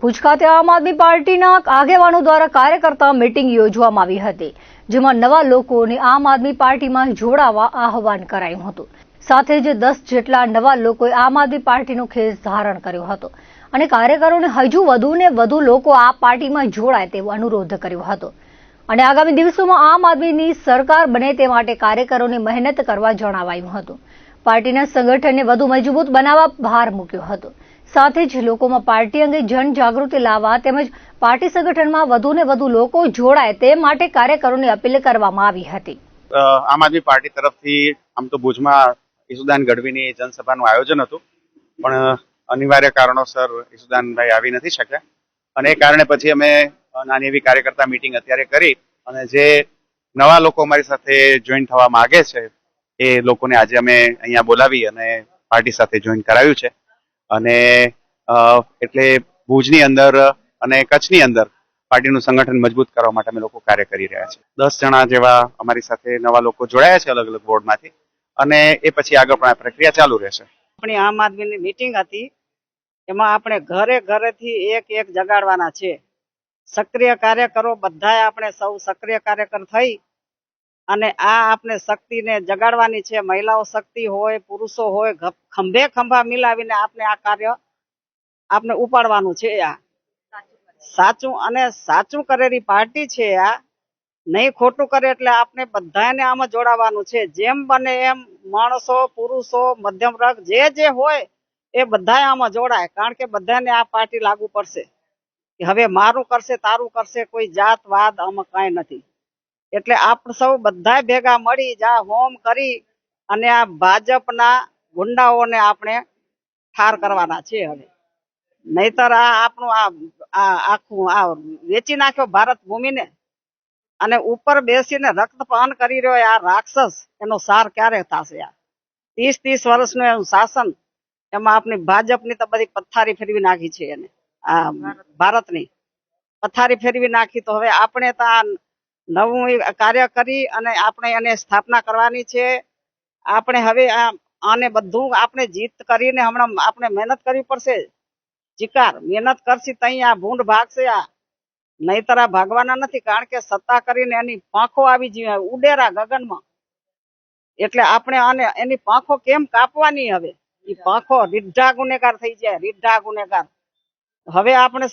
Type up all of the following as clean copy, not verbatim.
ભુજ ખાતે આમ આદમી પાર્ટીના આગેવાનો દ્વારા કાર્યકર્તા મીટિંગ યોજવામાં આવી હતી, જેમાં નવા લોકોને આમ આદમી પાર્ટીમાં જોડાવા આહવાન કરાયું હતું। સાથે જ 10 જેટલા નવા લોકોએ આમ આદમી પાર્ટીનો ખેસ ધારણ કર્યો હતો અને કાર્યકરોને હજુ વધુને વધુ લોકો આ પાર્ટીમાં જોડાય તેવો અનુરોધ કર્યો હતો અને આગામી દિવસોમાં આમ આદમીની સરકાર બને તે માટે કાર્યકરોને મહેનત કરવા જણાવાયું હતું। પાર્ટીના સંગઠનને વધુ મજબૂત બનાવવા ભાર મૂક્યો હતો। સાથે જ લોકોમાં પાર્ટી અંગે જનજાગૃતિ લાવવા તેમજ પાર્ટી સંગઠનમાં વધુને વધુ લોકો જોડાય તે માટે કાર્યકરોને અપીલ કરવામાં આવી હતી। આમ આદમી પાર્ટી તરફથી આમ તો ભુજમાં ઈસુદાન ગઢવીની જનસભાનું આયોજન હતું, પણ અનિવાર્ય કારણોસર ઈસુદાનભાઈ આવી નથી શક્યા અને એ કારણે પછી અમે નાની એવી કાર્યકર્તા મીટિંગ અત્યારે કરી અને જે નવા લોકો અમારી સાથે જોઈન થવા માંગે છે એ લોકોને આજે અમે અહીંયા બોલાવી અને પાર્ટી સાથે જોઈન કરાવ્યું છે અને એટલે ભુજની અંદર અને કચ્છની અંદર પાર્ટીનું સંગઠન મજબૂત કરવા માટે અમે લોકો કાર્ય કરી રહ્યા છીએ। 10 જણા જેવા અમારી સાથે નવા લોકો જોડાયા છે અલગ અલગ બોર્ડમાંથી અને એ પછી આગળ પણ આ પ્રક્રિયા ચાલુ રહેશે। આપણી આમ આદમીની મીટિંગ હતી, એમાં આપણે ઘરે ઘરેથી એક જગાડવાના છે। સક્રિય કાર્યકરો બધાય આપણે સૌ સક્રિય કાર્યકર થઈ અને આ આપણે શક્તિને જગાડવાની છે। મહિલાઓ શક્તિ હોય, પુરુષો હોય, ખંભે ખંભા મિલાવીને આપણે આ કાર્ય આપણે ઉપાડવાનું છે। આ સાચું અને સાચું કરેલી પાર્ટી છે। આ નહીં ખોટું કરે એટલે આપણે બધાને આમાં જોડાવાનું છે। જેમ બને એમ માણસો, પુરુષો, મધ્યમ વર્ગ જે હોય એ બધા આમાં જોડાય, કારણ કે બધાને આ પાર્ટી લાગુ પડશે। હવે મારું કરશે, તારું કરશે, કોઈ જાતવાદ આમાં કાંઈ નથી। એટલે આપણે સૌ બધા ભેગા મળી જા હોમ કરી અને આ ભાજપના ગુંડાઓને આપણે ઠાર કરવાના છે। હવે નહીતર આ આપણું આ આખું આ વેચી નાખ્યો ભારત ભૂમિને અને ઉપર બેસીને રક્તપાન કરી રહ્યો આ રાક્ષસ, એનો સાર ક્યારે થશે? આ 30 વર્ષનું એનું શાસન, એમાં આપણી ભાજપની તો બધી પથારી ફેરવી નાખી છે એને, આ ભારતની પથારી ફેરવી નાખી। તો હવે આપણે તો આ નવું કાર્ય કરી અને આપણે એને સ્થાપના કરવાની છે। આપણે હવે આને બધું આપણે જીત કરીને હમણાં આપણે મહેનત કરવી પડશે। ચિકાર મહેનત કરશી તઈ આ ભૂંડ ભાગશે, આ નહીતર આ ભાગવાના નથી, કારણ કે સત્તા કરીને એની પાંખો આવી જોઈએ ઉડેરા ગગનમાં। એટલે આપણે આને એની પાંખો કેમ કાપવાની? હવે એ પાંખો રીઢા ગુનેગાર થઈ જાય, રીઢા ગુનેગાર। હવે આપણે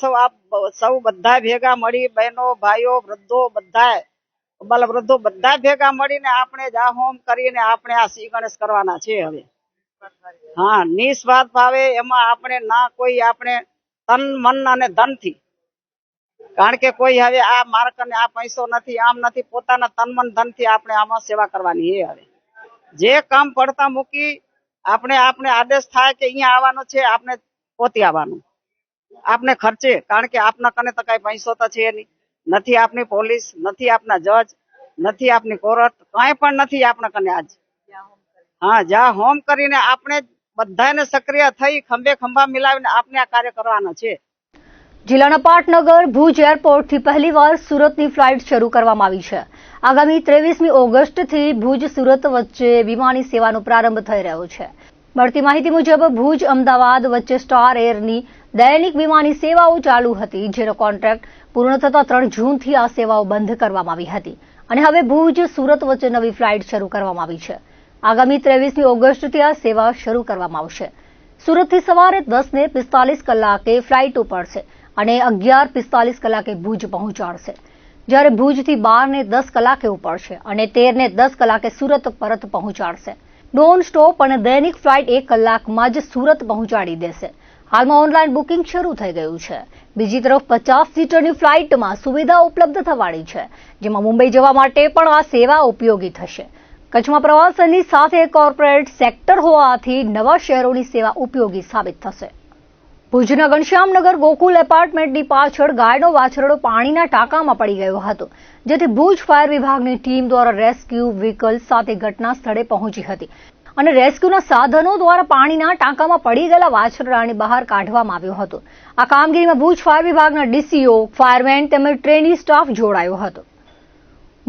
સૌ બધા ભેગા મળી, બહેનો, ભાઈઓ, વૃદ્ધો બધા વૃદ્ધો બધા ભેગા મળીને આપણે જા હોમ કરીને આપણે આ શ્રી ગણેશ કરવાના છે। હવે હા, નિસ્વાર્થ ભાવે એમાં આપણે ના કોઈ આપણે તન મન અને ધનથી, કારણ કે કોઈ હવે આ માર્ક અને આ પૈસો નથી, આમ નથી, પોતાના તન મન ધનથી આપણે આમાં સેવા કરવાની છે। હવે જે કામ પડતા મૂકી આપણે આદેશ થાય કે અહીંયા આવવાનું છે, આપણે પોતી આવવાનું, આપણે ખર્ચે, કારણ કે આપના કને તો કઈ પૈસો તો છે નહીં, નથી આપની પોલીસ, નથી આપના જજ, નથી આપની કોર્ટ, કઈ પણ નથી આપણા કને આજ। હા, જા હોમ કરીને આપણે બધાને સક્રિય થઈ ખંભે ખંભા મિલાવીને આપણે આ કાર્ય કરવાનો છે। જિલ્લાના પાટનગર ભુજ એરપોર્ટથી પહેલીવાર સુરતની ફ્લાઇટ શરૂ કરવામાં આવી છે। આગામી 23મી ઓગસ્ટથી ભુજ સુરત વચ્ચે વિમાની સેવાનો પ્રારંભ થઈ રહ્યો છે। મળતી માહિતી મુજબ ભુજ અમદાવાદ વચ્ચે સ્ટાર એરની દૈનિક વિમાની સેવાઓ ચાલુ હતી, જેનો કોન્ટ્રાક્ટ પૂર્ણ થતા 3 જૂનથી આ સેવાઓ બંધ કરવામાં આવી હતી અને હવે ભુજ સુરત વચ્ચે નવી ફ્લાઇટ શરૂ કરવામાં આવી છે। આગામી 23મી ઓગસ્ટથી આ સેવા શરૂ કરવામાં આવશે। સુરતથી સવારે 10:45 કલાકે ફ્લાઇટ ઉપડશે અને 11:45 કલાકે ભુજ પહોંચાડશે, જ્યારે ભુજથી 12:10 કલાકે ઉપડશે અને 13:10 કલાકે સુરત પરત પહોંચાડશે। નોન સ્ટોપ અને દૈનિક ફ્લાઇટ 1 કલાકમાં જ સુરત પહોંચાડી દેશે। હાલમાં ઓનલાઈન બુકિંગ શરૂ થઈ ગયું છે। બીજી તરફ 50 સીટરની ફ્લાઇટમાં સુવિધા ઉપલબ્ધ થવાની છે, જેમાં મુંબઈ જવા માટે પણ આ સેવા ઉપયોગી થશે। કચ્છમાં પ્રવાસનની સાથે કોર્પોરેટ સેક્ટર હોવાથી નવા શહેરોની સેવા ઉપયોગી સાબિત થશે। ભુજના ઘનશ્યામનગર ગોકુલ એપાર્ટમેન્ટની પાછળ ગાયનો વાછરડો પાણીના ટાંકામાં પડી ગયો હતો, જેથી ભુજ ફાયર વિભાગની ટીમ દ્વારા રેસ્ક્યુ વ્હીકલ સાથે ઘટના સ્થળે પહોંચી હતી અને રેસ્ક્યુના સાધનો દ્વારા પાણીના ટાંકામાં પડી ગયેલા વાછરડાને બહાર કાઢવામાં આવ્યો હતો। આ કામગીરીમાં ભુજ ફાયર વિભાગના ડીસીઓ, ફાયરમેન તેમજ ટ્રેની સ્ટાફ જોડાયો હતો।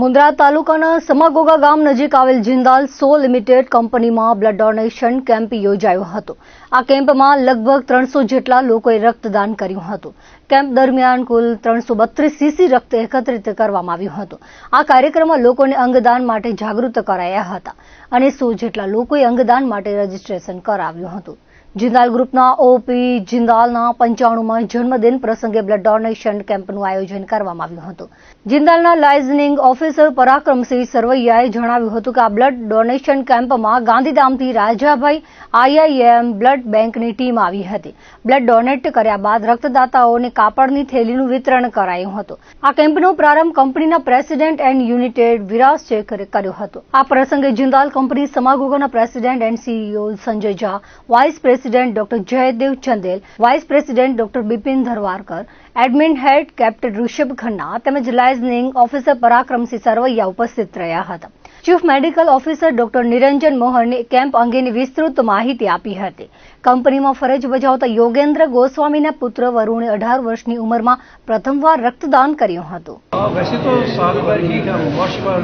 મુન્દ્રા તાલુકાના સમાગોગા ગામ નજીક આવેલ જિંદાલ સો લિમિટેડ કંપનીમાં બ્લડ ડોનેશન કેમ્પ યોજાયો હતો. આ કેમ્પમાં લગભગ 300 જેટલા લોકોએ રક્તદાન કર્યું હતું. કેમ્પ દરમિયાન કુલ 332 સીસી રક્ત એકત્રિત કરવામાં આવ્યું હતું. આ કાર્યક્રમમાં લોકોને અંગદાન માટે જાગૃત કરાયા હતા અને 100 જેટલા લોકોએ અંગદાન માટે રજીસ્ટ્રેશન કરાવ્યું હતું. જિંદાલ ગ્રુપના ઓપી જિંદાલના 95માં જન્મદિન પ્રસંગે બ્લડ ડોનેશન કેમ્પનું આયોજન કરવામાં આવ્યું હતું. જિંદાલના લાયઝનિંગ ઓફિસર પરાક્રમસિંહ સરવૈયાએ જણાવ્યું હતું કે આ બ્લડ ડોનેશન કેમ્પમાં ગાંધીધામથી રાજાભાઈ IIM બ્લડ બેંકની ટીમ આવી હતી. બ્લડ ડોનેટ કર્યા બાદ રક્તદાતાઓને કાપડની થેલીનું વિતરણ કરાયું હતું. આ કેમ્પનો પ્રારંભ કંપનીના પ્રેસિડેન્ટ એન્ડ યુનિટેડ વિરાજ શેખરે કર્યો હતો. આ પ્રસંગે જિંદાલ કંપની સમાગોગાના president and CEO Sanjay Jha, vice president doctor Jaydev Chandel, vice president doctor Bipin Dharwarkar, admin head captain Rishabh Khanna તેમજ લાયઝનિંગ ઓફિસર પરાક્રમસિંહ સરવૈયા ઉપસ્થિત રહ્યા હતા. Chief medical officer doctor Niranjan મોહને કેમ્પ અંગેની વિસ્તૃત માહિતી આપી હતી. કંપનીમાં ફરજ બજાવતા યોગેન્દ્ર ગોસ્વામીના પુત્ર વરુણે 18 વર્ષની ઉંમરમાં પ્રથમવાર रक्तदान કર્યું હતું. वैसे तो साल भर ही हम वर्ष भर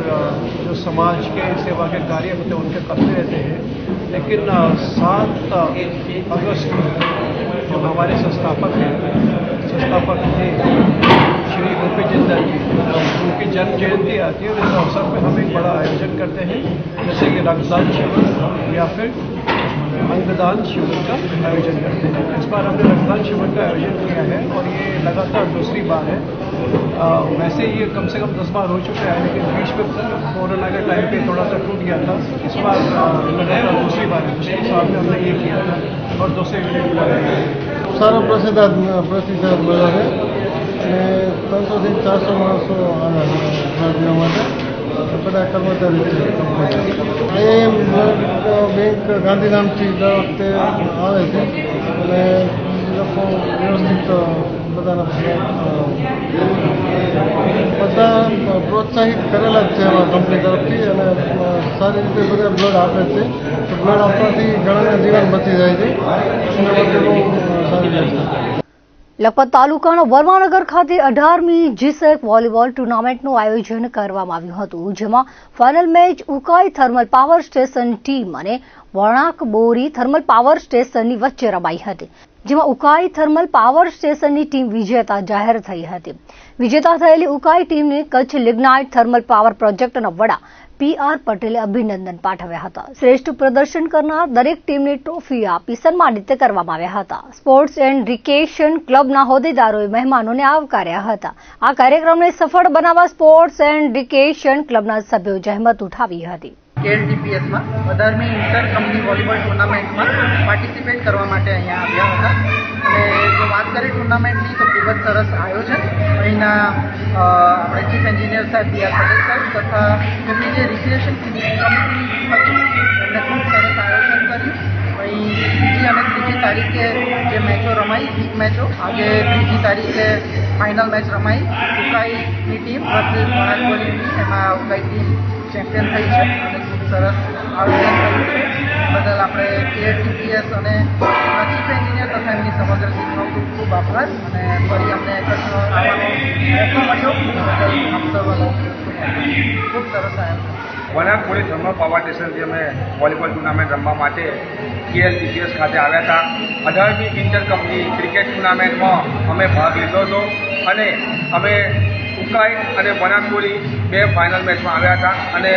जो समाज के सेवा के कार्य होते हैं उनके करते रहते हैं, लेकिन 7 अगस्त जो हमारे संस्थापक थे श्री ओपी जिंदाल जी, उनकी जन्म जयंती आती है और इस अवसर पर हम एक बड़ा आयोजन करते हैं, जैसे कि रक्तदान शिविर या फिर अंगदान शिविर का आयोजन करते हैं. इस बार हमने रक्तदान शिविर का आयोजन किया है और ये लगातार दूसरी बार है. वैसे ये कम से कम 10 बार हो चुका है, लेकिन बीच में कोरोना के टाइम पे थोड़ा सा टूट गया था. इस बार लगातार दूसरी बार है. पिछले साल में हमने ये किया था और दूसरे સારો પ્રતિસાદ મળ્યો છે અને 300 થી 400 માણસો આના દેવા માટે બધા કર્મચારી છે. IIM બેંક ગાંધીધામથી દર વખતે આવે છે અને લોકો વ્યવસ્થિત બધા પ્રોત્સાહિત કરેલા જ છે એમાં કંપની તરફથી અને સારી રીતે બધા બ્લડ આપે છે. તો બ્લડ આપવાથી ઘણાના જીવન બચી જાય છે. એના માટે બહુ સારી છે. લખપત તાલુકાના વર્માનગર ખાતે 18મી જીસેક વોલીબોલ ટુર્નામેન્ટનું આયોજન કરવામાં આવ્યું હતું, જેમાં final match Ukai thermal power station team અને વણાક બોરી થર્મલ પાવર સ્ટેશનની વચ્ચે રમાઈ હતી, જેમાં ઉકાઈ થર્મલ પાવર સ્ટેશનની ટીમ વિજેતા જાહેર થઈ હતી. વિજેતા થયેલી ઉકાઈ ટીમને કચ્છ લિગ્નાઇટ થર્મલ પાવર પ્રોજેક્ટના વડા PR પટેલે અભિનંદન પાઠવ્યા હતા. શ્રેષ્ઠ પ્રદર્શન કરનાર દરેક ટીમને ટ્રોફી આપી સન્માનિત કરવામાં આવ્યા હતા. સ્પોર્ટ્સ એન્ડ રિક્રિએશન ક્લબના હોદ્દેદારોએ મહેમાનોને આવકાર્યા હતા. આ કાર્યક્રમને સફળ બનાવવા સ્પોર્ટ્સ એન્ડ રિક્રિએશન ક્લબના સભ્યોએ જહેમત ઉઠાવી હતી. KLTPSમાં 18મી ઇન્ટર કંપની વોલીબોલ ટુર્નામેન્ટમાં પાર્ટિસિપેટ કરવા માટે અહીંયા આવ્યા હતા. અને જો વાત કરીએ ટુર્નામેન્ટની તો ખૂબ જ સરસ આયોજન અહીંના આપણે ચીફ એન્જિનિયર સાહેબ PR પટેલ સાહેબ તથા એમની જે રિક્રિએશન કમિટીની ટીમ હતી એમણે ખૂબ સરસ આયોજન કર્યું. અહીં બીજી અને ત્રીજી તારીખે જે મેચો રમાઈ લીગ મેચો, આજે ત્રીજી તારીખે ફાઇનલ મેચ રમાઈ ઉકાઈની ટીમ વર્સિસ વણાકબોરીની ટીમ, એમાં ઉકાઈ ટીમ ચેમ્પિયન થઈ છે અને ખૂબ સરસ આયોજન કર્યું છે. બદલ આપણે KLTPS અને ચીફ એન્જિનિયર તથા એમની સમગ્ર ટીમનો ખૂબ ખૂબ આભાર અને ફરી અમને કચ્છ આવવાનો મોકો મળ્યો બદલ આપ સૌનો ખૂબ સરસ આયોજન. વણાકબોરી થર્મલ પાવર સ્ટેશનથી અમે વોલીબોલ ટુર્નામેન્ટ રમવા માટે KLTPS ખાતે આવ્યા હતા. 18મી ઇન્ટર કંપની ક્રિકેટ ટુર્નામેન્ટમાં અમે ભાગ લીધો હતો અને અમે ઉકાઈ અને વણાકબોરી 2 ફાઇનલ મેચમાં આવ્યા હતા અને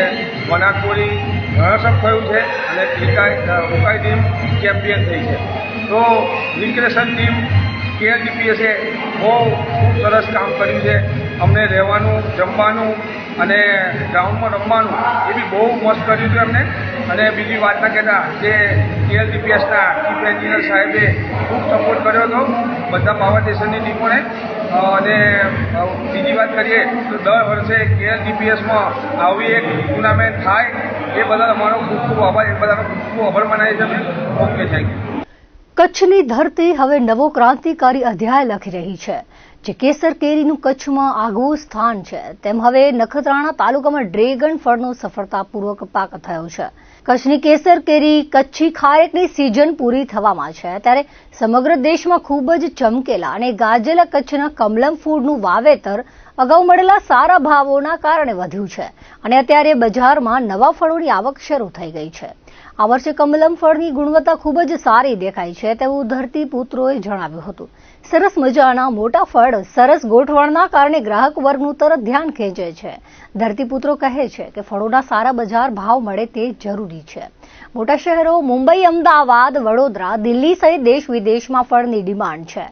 વણાકબોરી રનર્સઅપ થયું છે અને ઉકાઈ ટીમ ચેમ્પિયન થઈ છે. તો રિક્રિએશન ટીમ KLTPSએ બહુ ખૂબ સરસ કામ કર્યું છે. અમને રહેવાનું, જમવાનું અને ગ્રાઉન્ડમાં રમવાનું એ બી બહુ મસ્ત કર્યું હતું એમને. અને બીજી વાત ના કહેતા જે KLTPSના ચીફ એન્જિનિયર સાહેબે ખૂબ સપોર્ટ કર્યો હતો બધા પાવર સ્ટેશનની ટીમોને. અને બીજી વાત કરીએ તો દર વર્ષે KLTPSમાં આવી એક ટુર્નામેન્ટ થાય એ બદલ અમારો ખૂબ ખૂબ આભાર, એ બધાનો ખૂબ ખૂબ આભાર માનીએ છીએ. Okay, thank you. કચ્છની ધરતી હવે નવો ક્રાંતિકારી અધ્યાય લખી રહી છે. જે કેસર કેરીનું કચ્છમાં આગવું સ્થાન છે, તેમ હવે નખત્રાણા તાલુકામાં ડ્રેગન ફળનો સફળતાપૂર્વક પાક થયો છે. કચ્છની કેસર કેરી કચ્છી ખારેકની સિઝન પૂરી થવામાં છે, ત્યારે સમગ્ર દેશમાં ખૂબ જ ચમકેલા અને ગાજેલા કચ્છના કમલમ ફૂડનું વાવેતર અગાઉ મળેલા સારા ભાવોના કારણે વધ્યું છે અને અત્યારે બજારમાં નવા ફળોની આવક શરૂ થઈ ગઈ છે. આ વર્ષે કમલમ ફળની ગુણવત્તા ખૂબ જ સારી દેખાય છે તેવું ધરતીપુત્રોએ જણાવ્યું હતું. સરસ મજાના મોટા ફળ સરસ ગોઠવણના કારણે ગ્રાહક વર્ગનું તરત ધ્યાન ખેંચે છે. ધરતીપુત્રો કહે છે કે ફળોના સારા બજાર ભાવ મળે તે જરૂરી છે. મોટા શહેરો મુંબઈ, અમદાવાદ, વડોદરા, દિલ્હી સહિત દેશ વિદેશમાં ફળની ડિમાન્ડ છે.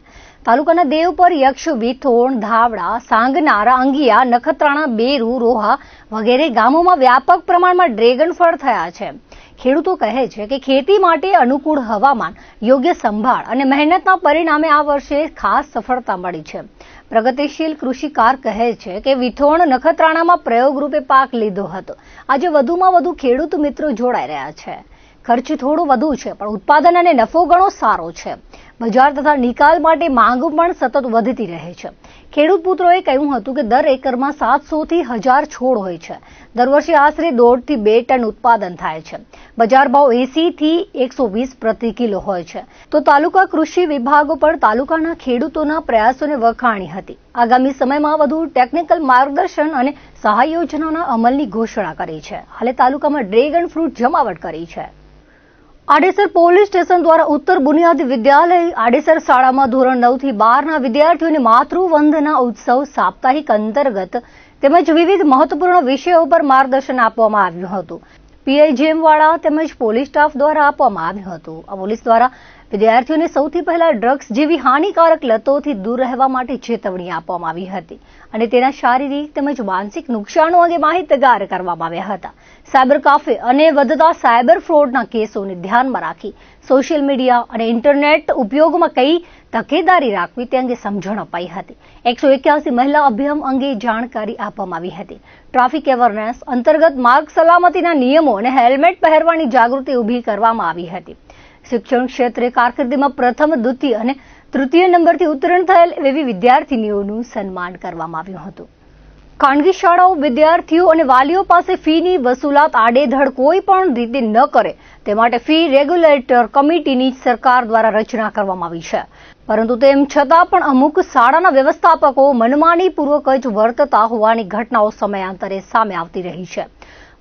તાલુકાના દેવપર, યક્ષ, વિથોણ, ધાવડા, સાંગનારા, અંગિયા, નખત્રાણા, બેરુ, રોહા વગેરે ગામોમાં વ્યાપક પ્રમાણમાં ડ્રેગન ફળ થયા છે. ખેડૂતો કહે છે કે ખેતી માટે અનુકૂળ હવામાન, યોગ્ય સંભાળ અને મહેનતના પરિણામે આ વર્ષે ખાસ સફળતા મળી છે. પ્રગતિશીલ કૃષિકાર કહે છે કે વિથોણ, નખત્રાણામાં પ્રયોગરૂપે પાક લીધો હતો. આજે વધુમાં વધુ ખેડૂત મિત્રો જોડાઈ રહ્યા છે. ખર્ચ થોડો વધુ છે પણ ઉત્પાદન અને નફો ઘણો સારો છે. બજાર તથા નિકાલ માટે માંગ પણ સતત વધતી રહે છે. ખેડૂત પુત્રોએ કહ્યું હતું કે દર એકરમાં 700 થી 1000 છોડ હોય છે. દર વર્ષે આશરે 1.5 થી 2 ટન ઉત્પાદન થાય છે. બજાર ભાવ 80 થી 120 પ્રતિ કિલો હોય છે. તો તાલુકા કૃષિ વિભાગો પણ તાલુકાના ખેડૂતોના પ્રયાસોને વખાણી હતી. આગામી સમયમાં વધુ ટેકનિકલ માર્ગદર્શન અને સહાય યોજનાના અમલની ઘોષણા કરી છે. હાલે તાલુકામાં ડ્રેગન ફ્રૂટ જમાવટ કરી છે. આડેસર પોલીસ સ્ટેશન દ્વારા ઉત્તર બુનિયાદી વિદ્યાલય આડેસર શાળામાં ધોરણ 9 થી 12ના વિદ્યાર્થીઓને માતૃવંદના ઉત્સવ સાપ્તાહિક અંતર્ગત તેમજ વિવિધ મહત્વપૂર્ણ વિષયો પર માર્ગદર્શન આપવામાં આવ્યું હતું. પીઆઈજીએમવાળા તેમજ પોલીસ સ્ટાફ દ્વારા આપવામાં આવ્યું હતું. આ પોલીસ દ્વારા વિદ્યાર્થીઓને સૌથી પહેલા ડ્રગ્સ જેવી હાનિકારક લતોથી દૂર રહેવા માટે ચેતવણી આપવામાં આવી હતી અને તેના શારીરિક તેમજ માનસિક નુકસાનો અંગે માહિતગાર કરવામાં આવ્યા હતા. સાયબર કાફે અને વધતા સાયબર ફ્રોડના કેસોને ધ્યાનમાં રાખી સોશિયલ મીડિયા અને ઇન્ટરનેટ ઉપયોગમાં કઈ તકેદારી રાખવી તે અંગે સમજણ અપાઈ હતી. 181 મહિલા અભિયાન અંગે જાણકારી આપવામાં આવી હતી. ટ્રાફિક એવરનેસ અંતર્ગત માર્ગ સલામતીના નિયમો અને હેલ્મેટ પહેરવાની જાગૃતિ ઊભી કરવામાં આવી હતી. શિક્ષણ ક્ષેત્રે કારકિર્દીમાં પ્રથમ, દ્વિતીય અને તૃતીય નંબરથી ઉત્તીર્ણ થયેલ એવી વિદ્યાર્થીનીઓનું સન્માન કરવામાં આવ્યું હતું. ખાનગી શાળાઓ વિદ્યાર્થીઓ અને વાલીઓ પાસે ફીની વસૂલાત આડેધડ કોઈ પણ રીતે ન કરે તે માટે ફી રેગ્યુલેટર કમિટીની સરકાર દ્વારા રચના કરવામાં આવી છે. પરંતુ તેમ છતાં પણ અમુક શાળાના વ્યવસ્થાપકો મનમાનીપૂર્વક જ વર્તતા હોવાની ઘટનાઓ સમયાંતરે સામે આવતી રહી છે.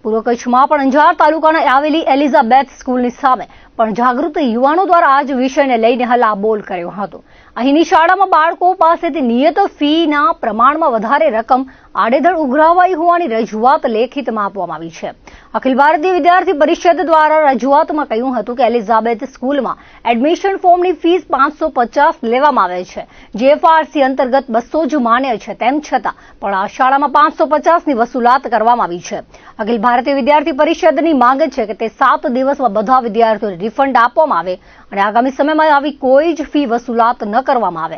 પૂર્વ કચ્છમાં પણ અંજાર તાલુકાના આવેલી એલિઝાબેથ સ્કૂલની સામે પણ જાગૃત યુવાનો દ્વારા આ જ વિષયને લઈને હલ્લાબોલ કર્યો હતો. અહીંની શાળામાં બાળકો પાસેથી નિયત ફીના પ્રમાણમાં વધારે રકમ આડેધડ ઉઘરાવાઈ હોવાની રજૂઆત લેખિતમાં આપવામાં આવી છે. અખિલ ભારતીય વિદ્યાર્થી પરિષદ દ્વારા રજૂઆતમાં કહ્યું હતું કે એલિઝાબેથ સ્કૂલમાં એડમિશન ફોર્મની ફીસ 550 લેવામાં આવે છે. જેએફઆરસી અંતર્ગત 200 જ માન્ય છે. તેમ છતાં પણ આ શાળામાં 550ની વસૂલાત કરવામાં આવી છે. અખિલ ભારતીય વિદ્યાર્થી પરિષદની માંગ છે કે તે 7 દિવસમાં બધા વિદ્યાર્થીઓને રિફંડ આપવામાં આવે અને આગામી સમયમાં આવી કોઈ જ ફી વસૂલાત ન કરવામાં આવે.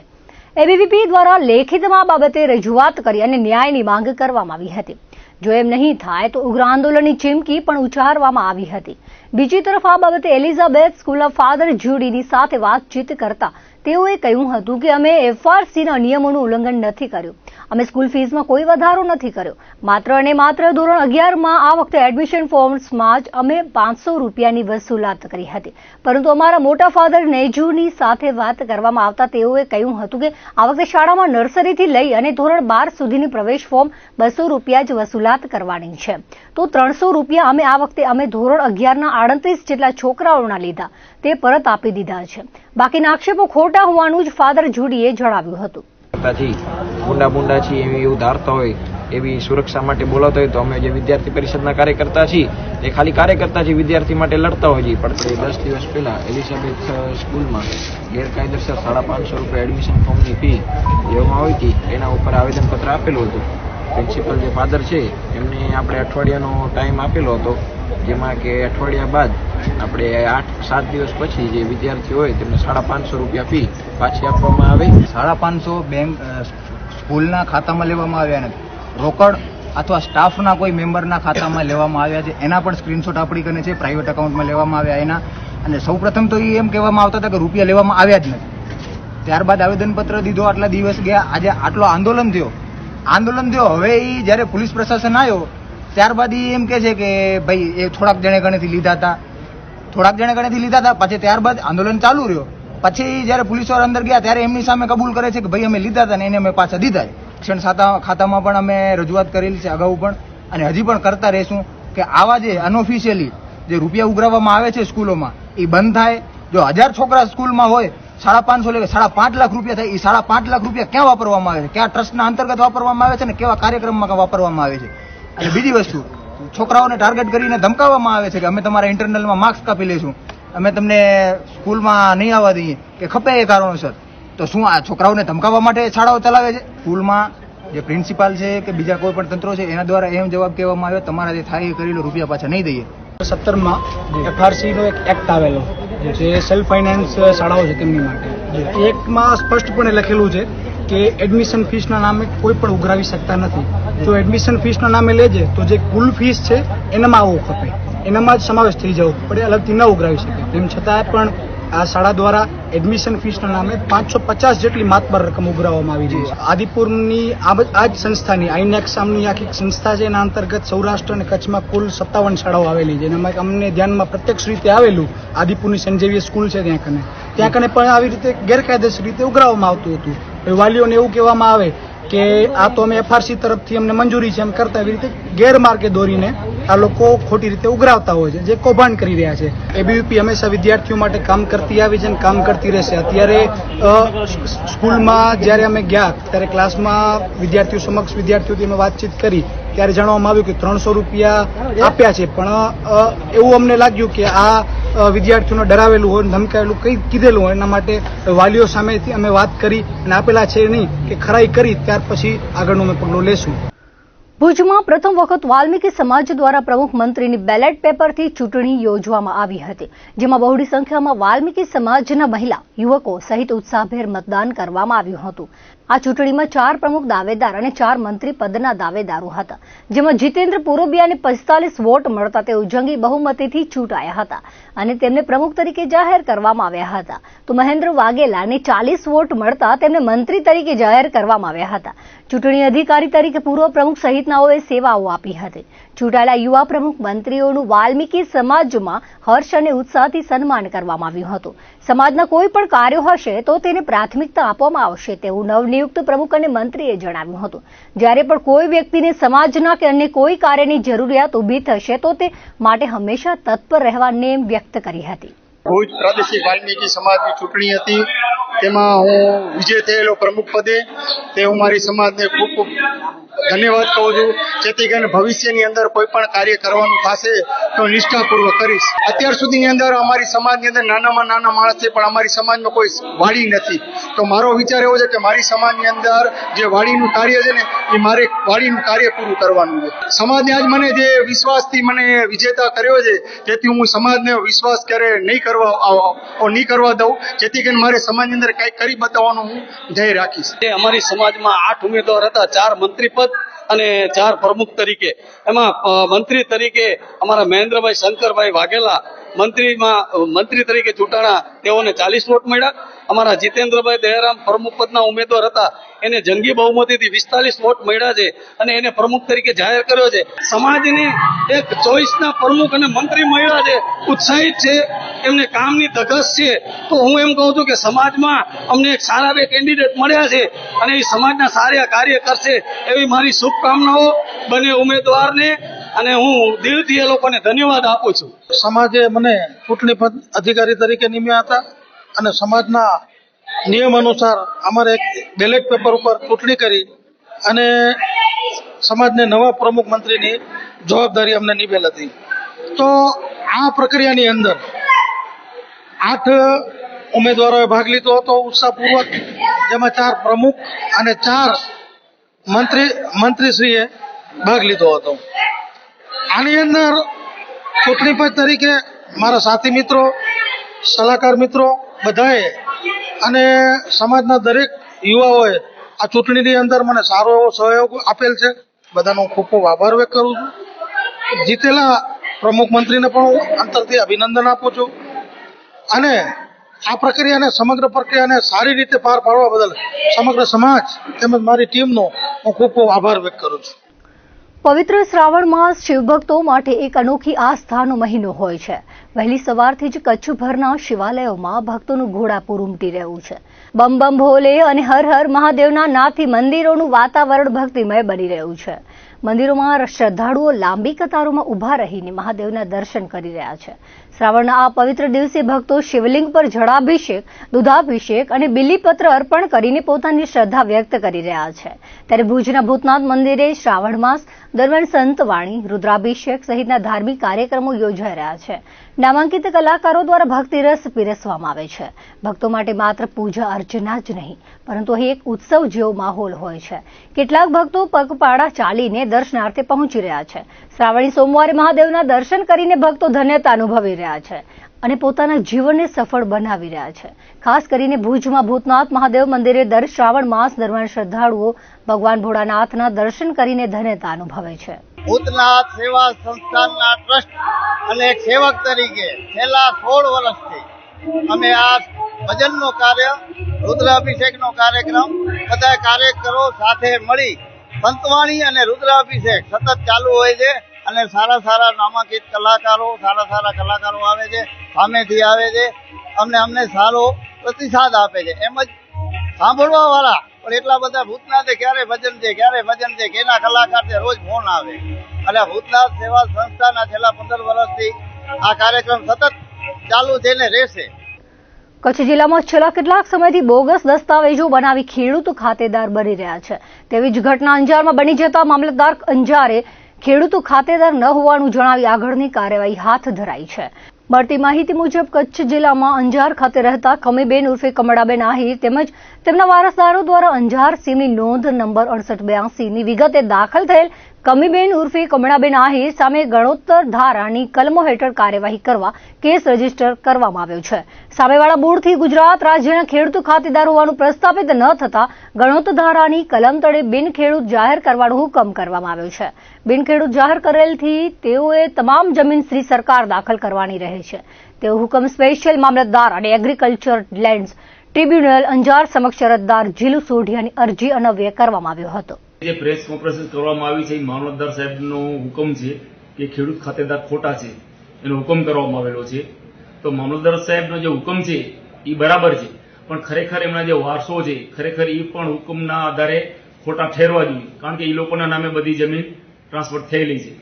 એબીવીપી દ્વારા લેખિતમાં આ બાબતે રજૂઆત કરી અને ન્યાયની માંગ કરવામાં આવી હતી. જો એમ નહીં થાય તો ઉગ્ર આંદોલનની ચીમકી પણ ઉચ્ચારવામાં આવી હતી. બીજી તરફ આ બાબતે એલિઝાબેથ સ્કૂલના ફાધર જ્યુડીની સાથે વાતચીત કરતા તેઓએ કહ્યું હતું કે અમે એફઆરસીના નિયમોનું ઉલ્લંઘન નથી કર્યું. અમે સ્કૂલ ફીસમાં કોઈ વધારો નથી કર્યો. માત્ર અને માત્ર ધોરણ 11માં આ વખતે એડમિશન ફોર્મ્સમાં જ અમે 500 રૂપિયાની વસૂલાત કરી હતી. પરંતુ અમારા મોટા ફાધર નેજુની સાથે વાત કરવામાં આવતા તેઓએ કહ્યું હતું કે આ વખતે શાળામાં નર્સરીથી લઈ અને ધોરણ 12 સુધીની પ્રવેશ ફોર્મ 200 રૂપિયા જ વસૂલાત કરવાની છે. તો 300 રૂપિયા અમે આ વખતે અમે ધોરણ 11ના 38 જેટલા છોકરાઓના લીધા તે પરત આપી દીધા છે. બાકીના આક્ષેપો ખોટા હોવાનું જ ફાધર જુડીએ જણાવ્યું હતું. બુંડા છીએ એવી એવું ધારતા હોય એવી સુરક્ષા માટે બોલાવતા હોય તો અમે જે વિદ્યાર્થી પરિષદના કાર્યકર્તા છીએ એ ખાલી કાર્યકર્તા છે, વિદ્યાર્થી માટે લડતા હોય છે. પણ 10 દિવસ પહેલા એલિઝાબેથ સ્કૂલમાં ગેરકાયદેસર 550 રૂપિયા એડમિશન ફોર્મની ફી લેવામાં આવી હતી. એના ઉપર આવેદનપત્ર આપેલું હતું. પ્રિન્સિપલ જે ફાધર છે એમને આપણે અઠવાડિયાનો ટાઈમ આપેલો હતો, જેમાં કે અઠવાડિયા બાદ આપણે 8-7 દિવસ પછી જે વિદ્યાર્થીઓ હોય તેમને 550 રૂપિયા ફી પાછી આપવામાં આવે. 550 બેંક સ્કૂલના ખાતામાં લેવામાં આવ્યા નથી, રોકડ અથવા સ્ટાફના કોઈ મેમ્બરના ખાતામાં લેવામાં આવ્યા છે. એના પણ સ્ક્રીનશોટ આપણી કને છે, પ્રાઇવેટ એકાઉન્ટમાં લેવામાં આવ્યા એના. અને સૌપ્રથમ તો એમ કહેવામાં આવતા હતા કે રૂપિયા લેવામાં આવ્યા જ નથી. ત્યારબાદ આવેદનપત્ર દીધો, આટલા દિવસ ગયા, આજે આટલો આંદોલન થયો. હવે એ જ્યારે પોલીસ પ્રશાસન આવ્યો ત્યારબાદ એ એમ કહે છે કે ભાઈ એ થોડાક જણે ગણેથી લીધા હતા. પછી ત્યારબાદ આંદોલન ચાલુ રહ્યો. પછી જ્યારે પોલીસવાળા અંદર ગયા ત્યારે એમની સામે કબૂલ કરે છે કે ભાઈ અમે લીધા હતા ને એને અમે પાછા દીધા છે. શિક્ષણ ખાતામાં પણ અમે રજૂઆત કરેલી છે અગાઉ પણ, અને હજી પણ કરતા રહીશું કે આવા જે અનઓફિશિયલી જે રૂપિયા ઉઘરાવવામાં આવે છે સ્કૂલોમાં એ બંધ થાય. જો 1000 છોકરા સ્કૂલમાં હોય, 550 લે 5.5 લાખ રૂપિયા થાય, એ 5.5 લાખ રૂપિયા ક્યાં વાપરવામાં આવે છે, કયા ટ્રસ્ટના અંતર્ગત વાપરવામાં આવે છે ને કેવા કાર્યક્રમમાં વાપરવામાં આવે છે. અને બીજી વસ્તુ, છોકરાઓને ટાર્ગેટ કરીને ધમકાવવામાં આવે છે કે અમે તમારા ઇન્ટરનલમાં માર્ક્સ કાપી લઈશું, અમે તમને સ્કૂલમાં નહીં આવવા દઈએ કે ખપે એ કારણોસર. તો શું આ છોકરાઓને ધમકાવવા માટે શાળાઓ ચલાવે છે? સ્કૂલમાં જે પ્રિન્સિપાલ છે કે બીજા કોઈ પણ તંત્રો છે એના દ્વારા એમ જવાબ કહેવામાં આવ્યો તમારા જે થાય એ કરી લો, રૂપિયા પાછા નહીં દઈએ. 17માં FRC નો એક એક્ટ આવેલો જે સેલ્ફ ફાઇનાન્સ શાળાઓ છે તેમની માટે. એક્ટમાં સ્પષ્ટપણે લખેલું છે કે એડમિશન ફીસના નામે કોઈ પણ ઉઘરાવી શકતા નથી. જો એડમિશન ફીસના નામે લેજે તો જે કુલ ફીસ છે એનામાં આવવું ખપે, એનામાં જ સમાવેશ થઈ જવો પડે, અલગથી ન ઉઘરાવી શકે. તેમ છતાં પણ આ શાળા દ્વારા એડમિશન ફીસના નામે 550 જેટલી માતબર રકમ ઉઘરાવવામાં આવી રહી છે. આદિપુરની આ જ સંસ્થાની આઈનેક્સ નામની આખી સંસ્થા છે, એના અંતર્ગત સૌરાષ્ટ્ર અને કચ્છમાં કુલ 57 શાળાઓ આવેલી છે. એનામાં અમને ધ્યાનમાં પ્રત્યક્ષ રીતે આવેલું આદિપુરની સેન્ટ ઝેવિયર સ્કૂલ છે ત્યાં કને પણ આવી રીતે ગેરકાયદેસર રીતે ઉઘરાવવામાં આવતું હતું. વાલીઓને એવું કહેવામાં આવે કે આ તો અમે FRC તરફથી અમને મંજૂરી છે એમ કરતા એવી રીતે ગેરમાર્ગે દોરીને આ લોકો ખોટી રીતે ઉઘરાવતા હોય છે, જે કૌભાંડ કરી રહ્યા છે. ABVP હંમેશા વિદ્યાર્થીઓ માટે કામ કરતી આવી છે અને કામ કરતી રહેશે. અત્યારે સ્કૂલમાં જ્યારે અમે ગયા ત્યારે ક્લાસમાં વિદ્યાર્થીઓ સમક્ષ વિદ્યાર્થીઓથી અમે વાતચીત કરી ત્યારે જાણવામાં આવ્યું કે 300 રૂપિયા આપ્યા છે, પણ એવું અમને લાગ્યું કે આ વિદ્યાર્થીઓને ડરાવેલું હોય, ધમકાવેલું કંઈ કીધેલું હોય. એના માટે વાલીઓ સામેથી અમે વાત કરી અને આપેલા છે નહીં કે ખરાઈ કરી ત્યાર પછી આગળનું અમે પગલું લેશું. ભુજમાં પ્રથમ વખત વાલ્મીકી સમાજ દ્વારા પ્રમુખ મંત્રીની બેલેટ પેપરથી ચૂંટણી યોજવામાં આવી હતી, જેમાં બહોળી સંખ્યામાં વાલ્મીકી સમાજના મહિલા યુવકો સહિત ઉત્સાહભેર મતદાન કરવામાં આવ્યું હતું. આ ચૂંટણીમાં 4 પ્રમુખ દાવેદાર અને 4 મંત્રી પદના દાવેદારો હતા, જેમાં જીતેન્દ્ર પુરોબિયાને 45 વોટ મળતા તેઓ જંગી બહુમતીથી ચૂંટાયા હતા અને તેમને પ્રમુખ તરીકે જાહેર કરવામાં આવ્યા હતા. તો મહેન્દ્ર વાઘેલાને 40 વોટ મળતા તેમને મંત્રી તરીકે જાહેર કરવામાં આવ્યા હતા. ચૂંટણી અધિકારી તરીકે પૂર્વ પ્રમુખ સહિતનાઓએ સેવાઓ આપી હતી. ચૂંટાયેલા યુવા પ્રમુખ મંત્રીઓનું વાલ્મીકી સમાજમાં હર્ષ અને ઉત્સાહથી સન્માન કરવામાં આવ્યું હતું. સમાજના કોઈ પણ કાર્યો હશે તો તેને પ્રાથમિકતા આપવામાં આવશે તેવું નવનિયુક્ત પ્રમુખ અને મંત્રીએ જણાવ્યું હતું. જ્યારે પણ કોઈ વ્યક્તિને સમાજના કે અન્ય કોઈ કાર્યની જરૂરિયાત ઊભી થશે તો તે માટે હંમેશા તત્પર રહેવા નેમ વ્યક્ત કરી હતી. ભુજ પ્રાદેશિક વાલ્મીકી સમાજની ચૂંટણી હતી, તેમાં હું વિજય થયેલો પ્રમુખ પદે. તે હું મારી સમાજને ખૂબ ખૂબ ધન્યવાદ કહું છું, જેથી કરીને ભવિષ્યની અંદર કોઈ પણ કાર્ય કરવાનું થશે તો નિષ્ઠાપૂર્વક કરીશ. અત્યાર સુધીની અંદર અમારી સમાજની અંદર નાનામાં નાના માણસ છે, પણ અમારી સમાજમાં કોઈ વાડી નથી. તો મારો વિચાર એવો છે કે મારી સમાજની અંદર જે વાડીનું કાર્ય છે ને એ મારે વાડીનું કાર્ય પૂરું કરવાનું છે. સમાજને આજ મને જે વિશ્વાસથી મને વિજેતા કર્યો છે, તેથી હું સમાજને વિશ્વાસ ક્યારે નહીં કરવા દઉં, જેથી કરીને મારે સમાજની અંદર કંઈક કરી બતાવવાનું હું ધ્યેય રાખીશ. અમારી સમાજમાં 8 ઉમેદવાર હતા, 4 મંત્રી પદ અને 4 પ્રમુખ તરીકે. એમાં મંત્રી તરીકે અમારા મહેન્દ્રભાઈ શંકરભાઈ વાઘેલા મંત્રી તરીકે ચૂંટાણા, તેઓને 40 વોટ મળ્યા. અમારા જીતેન્દ્રભાઈ દયારામ પ્રમુખ પદના ઉમેદવાર હતા, એને જંગી બહુમતીથી 45 વોટ મળ્યા છે અને એને પ્રમુખ તરીકે જાહેર કર્યો છે. સમાજને એક ચોઈસના પ્રમુખ અને મંત્રી મળ્યા છે, ઉત્સાહિત છે, એમને કામની ધગશ છે. તો હું એમ કહું છું કે સમાજમાં અમને એક સારા 2 કેન્ડિડેટ મળ્યા છે અને એ સમાજના સારા કાર્ય કરશે એવી મારી શુભકામનાઓ બંને ઉમેદવારને, અને હું દિલથી એ લોકોને ધન્યવાદ આપું છું. સમાજે મને ચૂંટણી પદ અધિકારી તરીકે નિમ્યા હતા અને સમાજના નિયમ અનુસાર અમારે એક બેલેટ પેપર ઉપર ચૂંટણી કરી અને સમાજને નવા પ્રમુખ મંત્રીની જવાબદારી અમને નિભેલ હતી. તો આ પ્રક્રિયાની અંદર 8 ઉમેદવારોએ ભાગ લીધો હતો ઉત્સાહપૂર્વક, જેમાં 4 પ્રમુખ અને 4 મંત્રીશ્રીએ ભાગ લીધો હતો. આની અંદર ચૂંટણી પદ તરીકે મારા સાથી મિત્રો, સલાહકાર મિત્રો બધાએ અને સમાજના દરેક યુવાઓએ આ ચૂંટણીની અંદર મને સારો એવો સહયોગ આપેલ છે. બધાનો ખૂબ ખૂબ આભાર વ્યક્ત કરું છું. જીતેલા પ્રમુખ મંત્રીને પણ હું અંતરથી અભિનંદન આપું છું અને આ પ્રક્રિયાને સમગ્ર પ્રક્રિયાને સારી રીતે પાર પાડવા બદલ સમગ્ર સમાજ તેમજ મારી ટીમનો હું ખૂબ ખૂબ આભાર વ્યક્ત કરું છું. પવિત્ર શ્રાવણ માસ શિવભક્તો માટે એક અનોખી આસ્થાનો મહિનો હોય છે. વહેલી સવારથી જ કચ્છભરના શિવાલયોમાં ભક્તોનું ઘોડાપૂર ઉમટી રહ્યું છે. બમ બમ ભોલે અને હર હર મહાદેવના નાદથી મંદિરોનું વાતાવરણ ભક્તિમય બની રહ્યું છે. મંદિરોમાં શ્રદ્ધાળુઓ લાંબી કતારોમાં ઊભા રહીને મહાદેવના દર્શન કરી રહ્યા છે. શ્રાવણના આ પવિત્ર દિવસે ભક્તો શિવલિંગ પર જળાભિષેક, દૂધાભિષેક અને બિલીપત્ર અર્પણ કરીને પોતાની શ્રદ્ધા વ્યક્ત કરી રહ્યા છે. ત્યારે ભુજના ભૂતનાથ મંદિરે શ્રાવણ માસ દરમિયાન સંતવાણી, રુદ્રાભિષેક સહિતના ધાર્મિક કાર્યક્રમો યોજાઈ રહ્યા છે. નામાંકિત કલાકારો દ્વારા ભક્તિરસ પીરસવામાં આવે છે. ભક્તો માટે માત્ર પૂજા અર્ચના જ નહીં, પરંતુ અહીં એક ઉત્સવ જેવો માહોલ હોય છે. કેટલાક ભક્તો પગપાળા ચાલીને દર્શનાર્થે પહોંચી રહ્યા છે. શ્રાવણી સોમવારે મહાદેવના દર્શન કરીને ભક્તો ધન્યતા અનુભવી રહ્યા છે અને પોતાના જીવનને સફળ બનાવી રહ્યા છે. ખાસ કરીને ભુજમાં ભૂતનાથ મહાદેવ મંદિરે દર શ્રાવણ માસ દરમિયાન શ્રદ્ધાળુઓ ભગવાન ભોળાનાથના દર્શન કરીને ધન્યતા અનુભવે છે. ભૂતનાથ સેવા સંસ્થાનના ટ્રસ્ટ અને એક સેવક તરીકે છેલ્લા 16 વર્ષથી અમે આ ભજનનો કાર્ય, રુદ્રાભિષેકનો કાર્યક્રમ બધા કાર્યકરો સાથે મળી સંતવાણી અને રુદ્રાભિષેક સતત ચાલુ હોય છે અને સારા નામાંકિત કલાકારો, સારા કલાકારો આવે છે, સામેથી આવે છે. અમને સારો પ્રતિસાદ આપે છે. એમ જ સાંભળવા વાળા પણ એટલા બધા ભૂતનાથે ક્યારે ભજન છે, કેના કલાકાર છે, રોજ ફોન આવે. અને ભૂતનાથ સેવા સંસ્થાના છેલ્લા 15 વર્ષથી આ કાર્યક્રમ સતત ચાલુ છે ને રહેશે. કચ્છ જિલ્લામાં છેલ્લા કેટલાક સમયથી બોગસ દસ્તાવેજો બનાવી ખેડૂતો ખાતેદાર બની રહ્યા છે. તેવી જ ઘટના અંજારમાં બની જતા મામલતદાર અંજારે ખેડૂતો ખાતેદાર ન હોવાનું જણાવી આગળની કાર્યવાહી હાથ ધરાઈ છે. મળતી માહિતી મુજબ કચ્છ જિલ્લામાં અંજાર ખાતે રહેતા કમીબેન ઉર્ફે કમળાબેન આહિર તેમજ તેમના વારસદારો દ્વારા અંજાર સીમની નોંધ નંબર 6882ની વિગતે દાખલ થયેલ કમીબેન ઉર્ફે કમળાબેન આહિર સામે ગણોત્તર ધારાની કલમો હેઠળ કાર્યવાહી કરવા કેસ રજીસ્ટર કરવામાં આવ્યો છે. સામેવાળા બોર્ડથી ગુજરાત રાજ્યના ખેડૂતો ખાતેદાર હોવાનું પ્રસ્થાપિત ન થતા ગણોત્તર ધારાની કલમ તળે બિનખેડૂત જાહેર કરવાનો હુકમ કરવામાં આવ્યો છે. બિનખેડૂત જાહેર કરેલથી તેઓએ તમામ જમીન શ્રી સરકાર દાખલ કરવાની રહે છે. તેઓ હુકમ સ્પેશિયલ મામલતદાર અને એગ્રીકલ્ચર લેન્ડ્સ ટ્રિબ્યુનલ અંજાર સમક્ષ અરજદાર જીલુ સોઢિયાની અરજી અન્વયે કરવામાં આવ્યો હતો. જે પ્રેસ કોન્ફરન્સ કરવામાં આવી છે એ મામલતદાર સાહેબનો હુકમ છે કે ખેડૂત ખાતેદાર ખોટા છે એનો હુકમ કરવામાં આવેલો છે. તો મામલતદાર સાહેબનો જે હુકમ છે એ બરાબર છે, પણ ખરેખર એમના જે વારસો છે ખરેખર એ પણ હુકમના આધારે ખોટા ઠેરવા જોઈએ, કારણ કે એ લોકોના નામે બધી જમીન ટ્રાન્સફર થયેલી છે.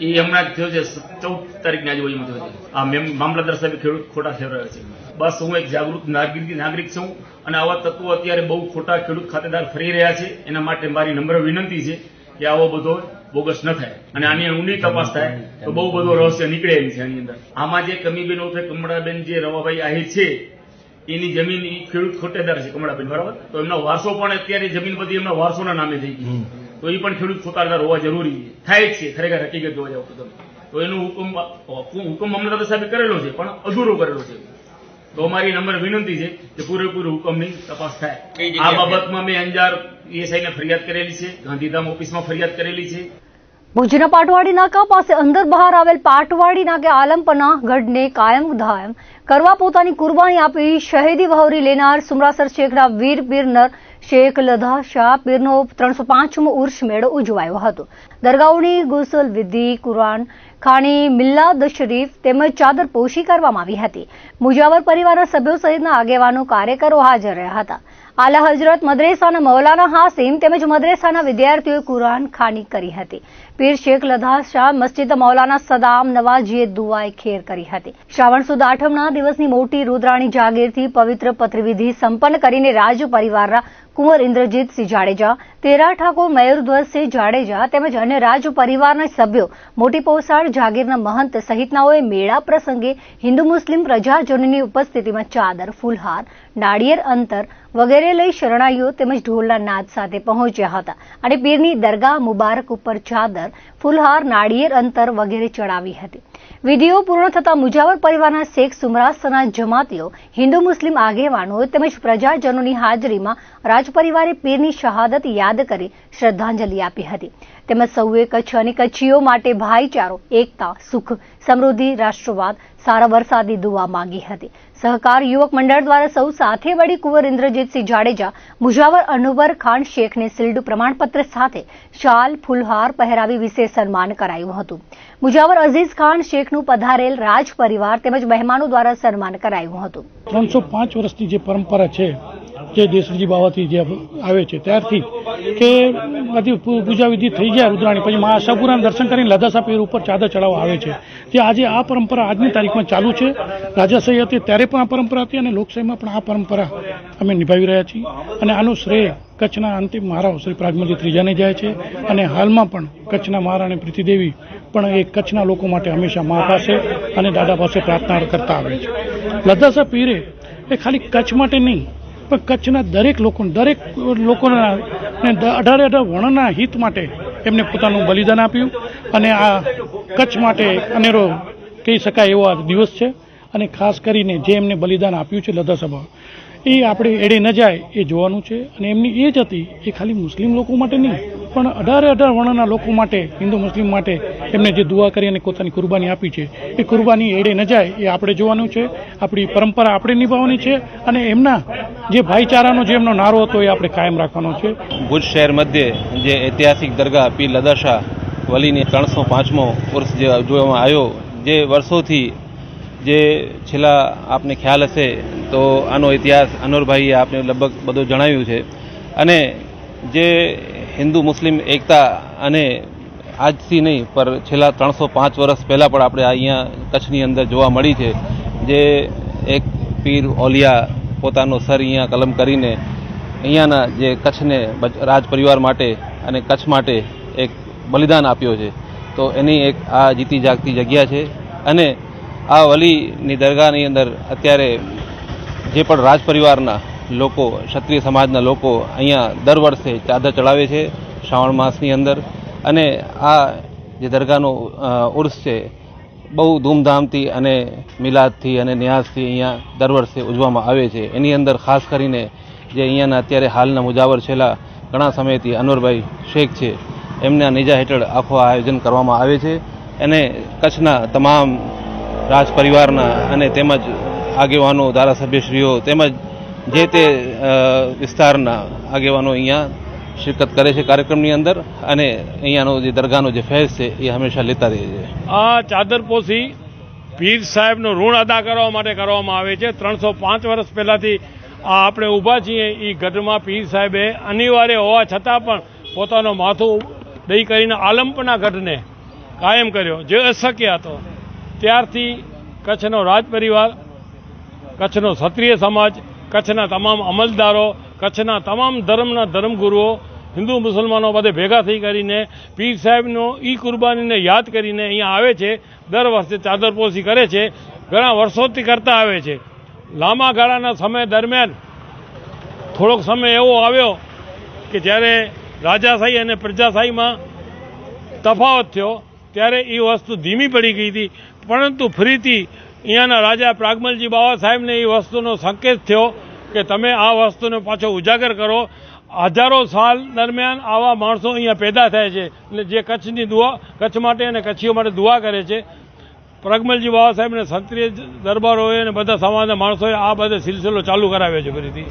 એ હમણાં થયો છે 14 તારીખની આજુબાજુમાં થયો છે. આ મામલતદાર સાહેબ ખેડૂત ખોટા ઠેરવાયા છે. બસ હું એક જાગૃત નાગરિક છું અને આવા તત્વો અત્યારે બહુ ખોટા ખેડૂત ખાતેદાર ફરી રહ્યા છે. એના માટે મારી નમ્ર વિનંતી છે કે આવો બધો બોગસ ન થાય અને આની ઊંડી તપાસ થાય તો બહુ બધો રહસ્ય નીકળે એમ છે. આની અંદર આમાં જે કમીબેન ઉર્ફે કમળાબેન જે રવાભાઈ આહિર છે એની જમીન એ ખેડૂત ખોટેદાર છે કમળાબેન, બરાબર. તો એમના વારસો પણ અત્યારે જમીન બધી એમના વારસોના નામે થઈ ગઈ, તો એ પણ ખેડૂત ખોટાદાર હોવા જરૂરી થાય જ છે. ખરેખર હકીકત જોવા જાવ તો એનો હુકમ મામલતદાર સાહેબે કરેલો છે પણ અધૂરો કરેલો છે. તો અમારી નંબર વિનંતી છે કે પૂરેપૂરી હુકમની તપાસ થાય. આ બાબતમાં મેં અંજાર પીએસઆઈને ફરિયાદ કરેલી છે, ગાંધીધામ ઓફિસમાં ફરિયાદ કરેલી છે. ભુજના પાટવાડી નાકા પાસે અંદર બહાર આવેલ પાટવાડી નાકે આલમપના ગઢને કાયમ દાયમ કરવા પોતાની કુરબાની આપી શહીદી વહોરી લેનાર સુમરાસર શેખના વીર પીરનર શેખ લધા શાહ પીરનો 305મો ઉર્ષ મેળો ઉજવાયો હતો. દરગાહોની ગુસલ વિધિ, કુરાન ખાની, મિલ્લાદ શરીફ તેમજ ચાદર પોશી કરવામાં આવી હતી. મુજાવર પરિવારના સભ્યો સહિતના આગેવાનો, કાર્યકરો હાજર રહ્યા હતા. આલા હજરત મદ્રેસાના મૌલાના હાસિમ તેમજ મદ્રેસાના વિદ્યાર્થીઓએ કુરાન ખાની કરી હતી. પીર શેખ લધા શાહ મસ્જિદ મૌલાના સદામ નવાજીએ દુઆએ ખેર કરી હતી. શ્રાવણ સુદ આઠમના દિવસની મોટી રુદ્રાણી જાગીરથી પવિત્ર પત્રવિધિ સંપન્ન કરીને રાજ પરિવારના કુંવર ઇન્દ્રજીતસિંહ જાડેજા, તેરા ઠાકોર મયુરધ્વજસિંહ જાડેજા તેમજ અન્ય રાજ પરિવારના સભ્યો, મોટી પોસાડ જાગીરના મહંત સહિતનાઓએ મેળા પ્રસંગે હિન્દુ મુસ્લિમ પ્રજાજનોની ઉપસ્થિતિમાં ચાદર, ફૂલહાર, નાળિયેર અંતર વગેરે લઈ શરણાઈઓ તેમજ ઢોલના નાદ સાથે પહોંચ્યા હતા અને પીરની દરગાહ મુબારક ઉપર ચાદર, ફૂલહાર, નાળિયેર અંતર વગેરે ચડાવી હતી. વિધિઓ પૂર્ણ થતા મુજાવર પરિવારના શેખ સુમરાસરના જમાતીઓ, હિન્દુ મુસ્લિમ આગેવાનો તેમજ પ્રજાજનોની હાજરીમાં રાજપરિવારે પીરની શહાદત યાદ કરી શ્રદ્ધાંજલિ આપી હતી. તેમજ સૌએ કચ્છ અને કચ્છીઓ માટે ભાઈચારો, એકતા, સુખ, સમૃદ્ધિ, રાષ્ટ્રવાદ, સારા વરસાદની દુઆ માંગી હતી. સહકાર યુવક મંડળ દ્વારા સૌ સાથે મળી કુંવર ઇન્દ્રજીતસિંહ જાડેજા, મુજાવર અનવર ખાન શેખને શિલ્ડ પ્રમાણપત્ર સાથે શાલ ફૂલહાર પહેરાવી વિશેષ સન્માન કરાયું હતું. મુજાવર અઝીઝ ખાન શેખનું પધારેલ રાજ પરિવાર તેમજ મહેમાનો દ્વારા સન્માન કરાયું હતું. 305 વર્ષની જે પરંપરા છે, જે દેશજી બાવાથી જે આવે છે ત્યારથી કે બધી પૂજા વિધિ થઈ જાય રુદ્રાણી, પછી મા આશાપુરાના દર્શન કરીને લદાસા પીર ઉપર ચાદર ચડાવવા આવે છે. જે આજે આ પરંપરા આજની તારીખમાં ચાલુ છે. રાજાશાહી હતી ત્યારે પણ આ પરંપરા હતી અને લોકશાહીમાં પણ આ પરંપરા અમે નિભાવી રહ્યા છીએ. અને આનું શ્રેય કચ્છના અંતિમ મહારાવ શ્રી પ્રાગમલજી ત્રીજાને જાય છે. અને હાલમાં પણ કચ્છના મહારાણી પ્રીતિદેવી પણ એ કચ્છના લોકો માટે હંમેશા મા પાસે અને દાદા પાસે પ્રાર્થના કરતા આવે છે. લદાસા પીરે એ ખાલી કચ્છ માટે નહીં પણ કચ્છના દરેક લોકોના 18 વર્ણના હિત માટે એમને પોતાનું બલિદાન આપ્યું. અને આ કચ્છ માટે અનેરો કહી શકાય એવો આ દિવસ છે. અને ખાસ કરીને જે એમને બલિદાન આપ્યું છે લદાસા એ આપણે એડે ન જાય એ જોવાનું છે. અને એમની એ જ હતી એ ખાલી મુસ્લિમ લોકો માટે નહીં પણ 18 વર્ણના લોકો માટે, હિન્દુ મુસ્લિમ માટે એમને જે દુઆ કરી અને પોતાની કુરબાની આપી છે એ કુરબાની એડે ન જાય એ આપણે જોવાનું છે. આપણી પરંપરા આપણે નિભાવવાની છે અને એમના જે ભાઈચારાનો જે એમનો નારો હતો એ આપણે કાયમ રાખવાનો છે. ભુજ શહેર મધ્યે જે ઐતિહાસિક દરગાહ પીર લદાશા વલીની 305મો ઉર્સ જે ઉજવવામાં આવ્યો, જે વર્ષોથી જે છેલ્લા આપને ખ્યાલ હશે તો આનો ઇતિહાસ અનવરભાઈએ આપને લગભગ બધું જણાવ્યું છે. અને જે હિન્દુ મુસ્લિમ એકતા અને આજથી નહીં પર છેલ્લા 305 વર્ષ પહેલાં પણ આપણે અહીંયા કચ્છની અંદર જોવા મળી છે. જે એક પીર ઓલિયા પોતાનો સર અહીંયા કલમ કરીને અહીંયાના જે કચ્છને રાજ પરિવાર માટે અને કચ્છ માટે એક બલિદાન આપ્યો છે. તો એની એક આ જીતી જાગતી જગ્યા છે. અને આ વલીની દરગાહની અંદર અત્યારે જે પણ રાજ પરિવારના લોકો, ક્ષત્રિય સમાજના લોકો અહીંયા દર વર્ષે ચાદર ચડાવે છે શ્રાવણ માસની અંદર. અને આ જે દરગાહનો ઉર્સ છે બહુ ધૂમધામથી અને મિલાદથી અને ન્યાઝથી અહીંયા દર વર્ષે ઉજવવામાં આવે છે. એની અંદર ખાસ કરીને જે અહીંયાના અત્યારે હાલના મુજાવર છેલ્લા ઘણા સમયથી અનવરભાઈ શેખ છે એમના નેજા હેઠળ આખું આયોજન કરવામાં આવે છે. અને કચ્છના તમામ રાજ પરિવારના અને તેમજ આગેવાનો, ધારાસભ્યશ્રીઓ તેમજ જે તે વિસ્તારના આગેવાનો અહીંયા શિરકત કરે છે કાર્યક્રમની અંદર. અને અહીંયાનો જે દરગાહનો જે ફેઝ છે એ હંમેશા લેતા રહે છે. આ ચાદરપોશી પીર સાહેબનું ઋણ અદા કરવા માટે કરવામાં આવે છે. 305 વર્ષ પહેલાંથી આ આપણે ઊભા છીએ એ ગઢમાં પીર સાહેબે અનિવાર્ય હોવા છતાં પણ પોતાનું માથું દઈ કરીને આલમપના ગઢને કાયમ કર્યો, જે અશક્ય હતો. ત્યારથી કચ્છનો રાજ પરિવાર, કચ્છનો ક્ષત્રિય સમાજ, કચ્છના તમામ અમલદારો, કચ્છના તમામ ધર્મના ધર્મગુરુઓ, હિન્દુ મુસલમાનો બધે ભેગા થઈ કરીને પીર સાહેબનો ઈ કુરબાનીને યાદ કરીને અહીંયા આવે છે. દર વર્ષે ચાદરપોશી કરે છે. ઘણા વર્ષોથી કરતા આવે છે. લાંબા ગાળાના સમય દરમિયાન થોડોક સમય એવો આવ્યો કે જ્યારે રાજાશાહી અને પ્રજાશાહીમાં તફાવત થયો ત્યારે એ વસ્તુ ધીમી પડી ગઈ હતી. પરંતુ ફરીથી અહીંયાના રાજા પ્રાગમલજી બાવા સાહેબને એ વસ્તુનો સંકેત થયો કે તમે આ વસ્તુને પાછો ઉજાગર કરો. હજારો સાલ દરમિયાન આવા માણસો અહીંયા પેદા થાય છે એટલે જે કચ્છની દુઆ, કચ્છ માટે અને કચ્છીઓ માટે દુઆ કરે છે. પ્રાગમલજી બાવા સાહેબને ક્ષત્રિય દરબારોએ અને બધા સમાજના માણસોએ આ બધે સિલસિલો ચાલુ કરાવ્યો છે ફરીથી.